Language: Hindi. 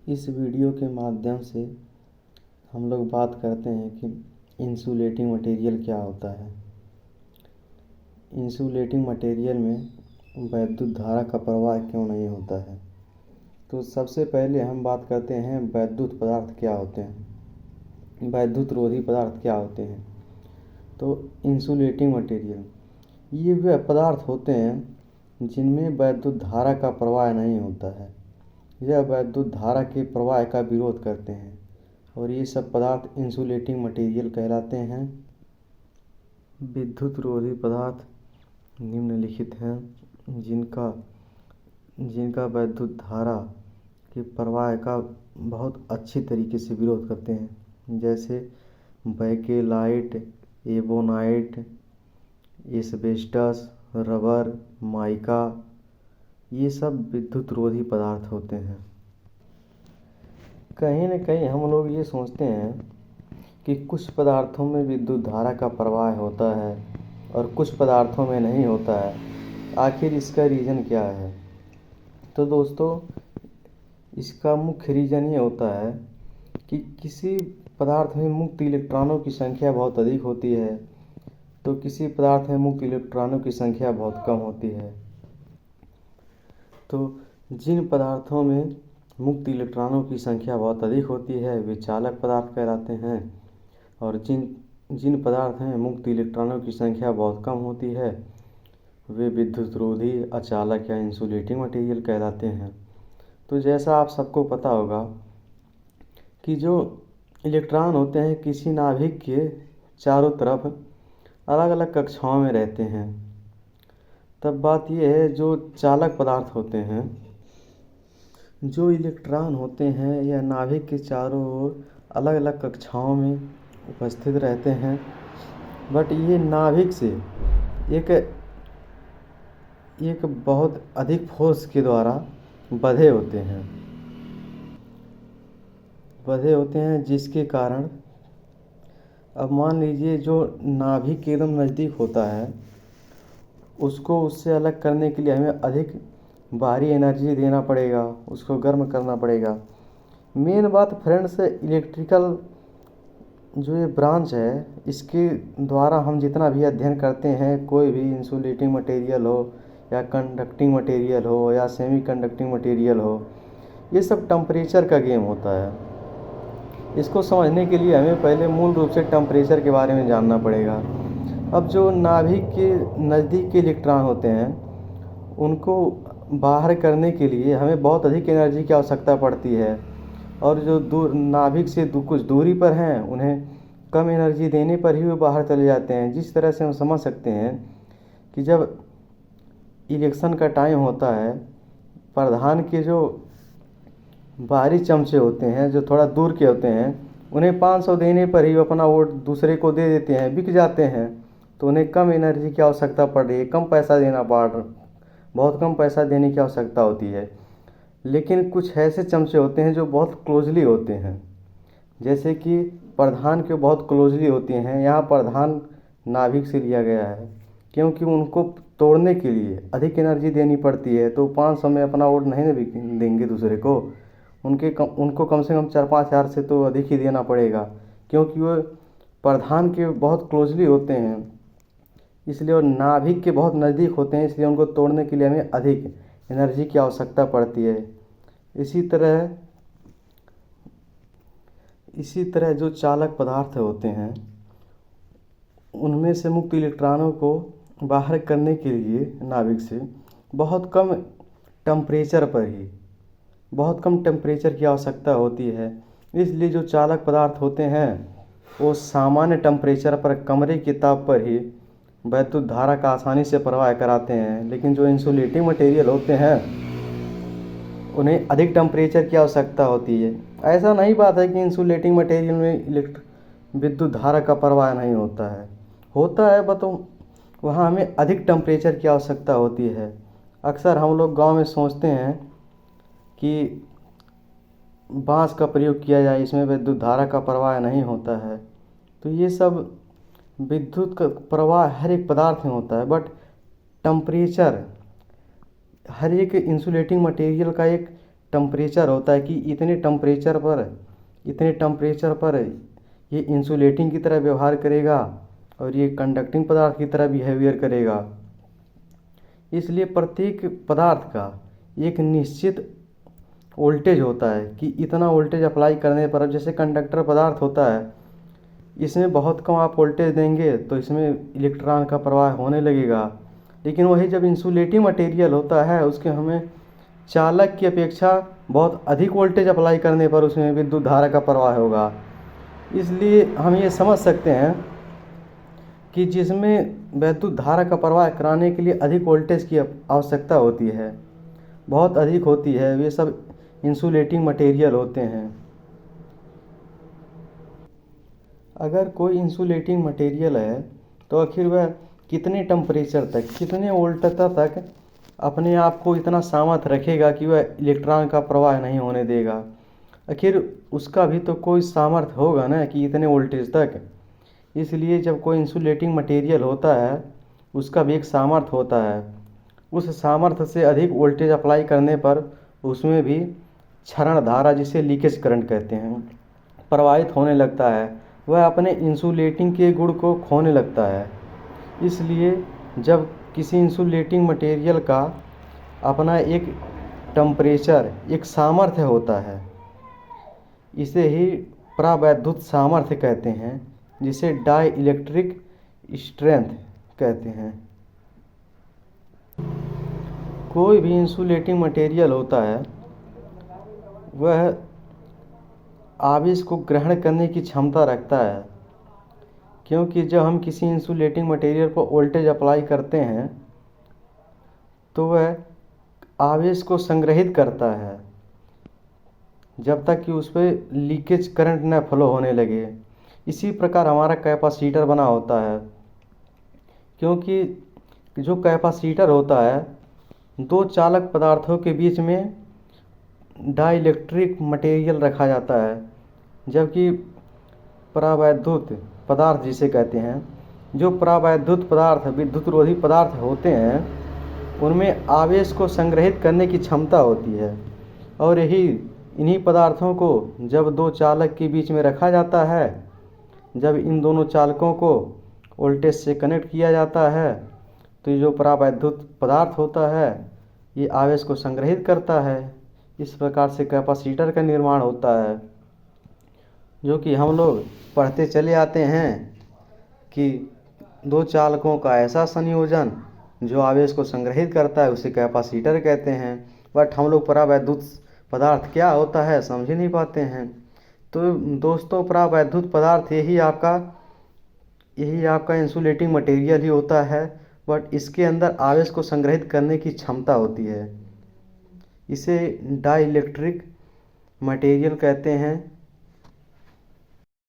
इस वीडियो के माध्यम से हम लोग बात करते हैं कि इंसुलेटिंग मटेरियल क्या होता है। इंसुलेटिंग मटेरियल में वैद्युत धारा का प्रवाह क्यों नहीं होता है। तो सबसे पहले हम बात करते हैं वैद्युत पदार्थ क्या होते हैं, वैद्युत रोधी पदार्थ क्या होते हैं। तो इंसुलेटिंग मटेरियल ये वे पदार्थ होते हैं जिनमें वैद्युत धारा का प्रवाह नहीं होता है। यह वैद्युत धारा के प्रवाह का विरोध करते हैं और ये सब पदार्थ इंसुलेटिंग मटेरियल कहलाते हैं। विद्युत रोधी पदार्थ निम्नलिखित हैं जिनका वैद्युत धारा के प्रवाह का बहुत अच्छी तरीके से विरोध करते हैं, जैसे Bakelite, ebonite, asbestos, rubber, mica. ये सब विद्युत रोधी पदार्थ होते हैं। कहीं न कहीं हम लोग ये सोचते हैं कि कुछ पदार्थों में विद्युत धारा का प्रवाह होता है और कुछ पदार्थों में नहीं होता है। आखिर इसका रीज़न क्या है? तो दोस्तों, इसका मुख्य रीज़न ये होता है कि किसी पदार्थ में मुक्त इलेक्ट्रॉनों की संख्या बहुत अधिक होती है तो किसी पदार्थ में मुक्त इलेक्ट्रॉनों की संख्या बहुत कम होती है। तो जिन पदार्थों में मुक्त इलेक्ट्रॉनों की संख्या बहुत अधिक होती है वे चालक पदार्थ कहलाते हैं, और जिन पदार्थ में मुक्त इलेक्ट्रॉनों की संख्या बहुत कम होती है वे विद्युत रोधी, अचालक या इंसुलेटिंग मटेरियल कहलाते हैं। तो जैसा आप सबको पता होगा कि जो इलेक्ट्रॉन होते हैं किसी नाभिक के चारों तरफ अलग अलग कक्षाओं में रहते हैं। तब बात यह है, जो चालक पदार्थ होते हैं, जो इलेक्ट्रॉन होते हैं यह नाभिक के चारों ओर अलग अलग कक्षाओं में उपस्थित रहते हैं, बट ये नाभिक से एक बहुत अधिक फोर्स के द्वारा बंधे होते हैं जिसके कारण अब मान लीजिए जो नाभिक के एकदम नज़दीक होता है उसको उससे अलग करने के लिए हमें अधिक भारी एनर्जी देना पड़ेगा, उसको गर्म करना पड़ेगा। मेन बात फ्रेंड्स, इलेक्ट्रिकल जो ये ब्रांच है इसके द्वारा हम जितना भी अध्ययन करते हैं, कोई भी इंसुलेटिंग मटेरियल हो या कंडक्टिंग मटेरियल हो या सेमी कंडक्टिंग मटेरियल हो, ये सब टेम्परेचर का गेम होता है। इसको समझने के लिए हमें पहले मूल रूप से टेम्परेचर के बारे में जानना पड़ेगा। अब जो नाभिक के नज़दीक के इलेक्ट्रॉन होते हैं उनको बाहर करने के लिए हमें बहुत अधिक एनर्जी की आवश्यकता पड़ती है, और जो नाभिक से कुछ दूरी पर हैं उन्हें कम एनर्जी देने पर ही वो बाहर चले जाते हैं। जिस तरह से हम समझ सकते हैं कि जब इलेक्शन का टाइम होता है, प्रधान के जो बाहरी चमचे होते हैं जो थोड़ा दूर के होते हैं उन्हें 500 देने पर ही वो अपना वोट दूसरे को दे देते हैं, बिक जाते हैं। तो उन्हें कम एनर्जी की आवश्यकता पड़ रही है, बहुत कम पैसा देने की आवश्यकता होती है। लेकिन कुछ ऐसे चमचे होते हैं जो बहुत क्लोजली होते हैं, जैसे कि प्रधान के बहुत क्लोजली होते हैं। यहाँ प्रधान नाभिक से लिया गया है क्योंकि उनको तोड़ने के लिए अधिक एनर्जी देनी पड़ती है, तो 500 में अपना वोट नहीं देंगे दूसरे को, उनको कम से कम 4-5 हज़ार से तो अधिक ही देना पड़ेगा, क्योंकि वो प्रधान के बहुत क्लोजली होते हैं इसलिए, और नाभिक के बहुत नज़दीक होते हैं इसलिए उनको तोड़ने के लिए हमें अधिक एनर्जी की आवश्यकता पड़ती है। इसी तरह जो चालक पदार्थ होते हैं उनमें से मुक्त इलेक्ट्रॉनों को बाहर करने के लिए नाभिक से बहुत कम टेम्परेचर की आवश्यकता होती है। इसलिए जो चालक पदार्थ होते हैं वो सामान्य टेम्परेचर पर, कमरे के ताप पर ही वैद्युत धारा का आसानी से प्रवाह कराते हैं। लेकिन जो इंसुलेटिंग मटेरियल होते हैं उन्हें अधिक टेम्परेचर की आवश्यकता होती है। ऐसा नहीं बात है कि इंसुलेटिंग मटेरियल में विद्युत धारा का प्रवाह नहीं होता है, बट वहाँ हमें अधिक टेम्परेचर की आवश्यकता होती है। अक्सर हम लोग गांव में सोचते हैं कि बांस का प्रयोग किया जाए, इसमें विद्युत धारा का प्रवाह नहीं होता है। तो ये सब विद्युत का प्रवाह हर एक पदार्थ में होता है, बट टेम्परेचर हर एक इंसुलेटिंग मटेरियल का एक टेम्परेचर होता है कि इतने टेम्परेचर पर ये इंसुलेटिंग की तरह व्यवहार करेगा और ये कंडक्टिंग पदार्थ की तरह बिहेवियर करेगा। इसलिए प्रत्येक पदार्थ का एक निश्चित वोल्टेज होता है कि इतना वोल्टेज अप्लाई करने पर, अब जैसे कंडक्टर पदार्थ होता है, इसमें बहुत कम आप वोल्टेज देंगे तो इसमें इलेक्ट्रॉन का प्रवाह होने लगेगा। लेकिन वही जब इंसुलेटिंग मटेरियल होता है उसके हमें चालक की अपेक्षा बहुत अधिक वोल्टेज अप्लाई करने पर उसमें विद्युत धारा का प्रवाह होगा। इसलिए हम ये समझ सकते हैं कि जिसमें विद्युत धारा का प्रवाह कराने के लिए अधिक वोल्टेज की आवश्यकता होती है, बहुत अधिक होती है, वे सब इंसुलेटिंग मटेरियल होते हैं। अगर कोई इंसुलेटिंग मटेरियल है तो आखिर वह कितने टेम्परेचर तक, कितने वोल्ट तक अपने आप को इतना सामर्थ्य रखेगा कि वह इलेक्ट्रॉन का प्रवाह नहीं होने देगा। आखिर उसका भी तो कोई सामर्थ्य होगा ना कि इतने वोल्टेज तक। इसलिए जब कोई इंसुलेटिंग मटेरियल होता है उसका भी एक सामर्थ्य होता है। उस सामर्थ्य से अधिक वोल्टेज अप्लाई करने पर उसमें भी क्षरण धारा, जिसे लीकेज करंट कहते हैं, प्रवाहित होने लगता है। वह अपने इंसुलेटिंग के गुण को खोने लगता है। इसलिए जब किसी इंसुलेटिंग मटेरियल का अपना एक टेम्परेचर, एक सामर्थ्य होता है, इसे ही परावैद्युत सामर्थ्य कहते हैं, जिसे डाई इलेक्ट्रिक स्ट्रेंथ कहते हैं। कोई भी इंसुलेटिंग मटेरियल होता है वह आवेश को ग्रहण करने की क्षमता रखता है, क्योंकि जब हम किसी इंसुलेटिंग मटेरियल पर वोल्टेज अप्लाई करते हैं तो वह आवेश को संग्रहित करता है जब तक कि उस पर लीकेज करंट न फ्लो होने लगे। इसी प्रकार हमारा कैपेसिटर बना होता है, क्योंकि जो कैपेसिटर होता है दो चालक पदार्थों के बीच में डाइलेक्ट्रिक मटेरियल रखा जाता है, जबकि परावैद्युत पदार्थ जिसे कहते हैं, जो परावैद्युत पदार्थ, विद्युतरोधी पदार्थ होते हैं, उनमें आवेश को संग्रहित करने की क्षमता होती है। और इन्हीं पदार्थों को जब दो चालक के बीच में रखा जाता है, जब इन दोनों चालकों को वोल्टेज से कनेक्ट किया जाता है तो ये जो परावैद्युत पदार्थ होता है ये आवेश को संग्रहित करता है। इस प्रकार से कैपेसिटर का निर्माण होता है, जो कि हम लोग पढ़ते चले आते हैं कि दो चालकों का ऐसा संयोजन जो आवेश को संग्रहित करता है उसे कैपेसिटर कहते हैं। बट हम लोग परावैद्युत पदार्थ क्या होता है समझ ही नहीं पाते हैं। तो दोस्तों, परावैद्युत पदार्थ यही आपका इंसुलेटिंग मटेरियल ही होता है, बट इसके अंदर आवेश को संग्रहित करने की क्षमता होती है। इसे डाइलेक्ट्रिक मटेरियल कहते हैं।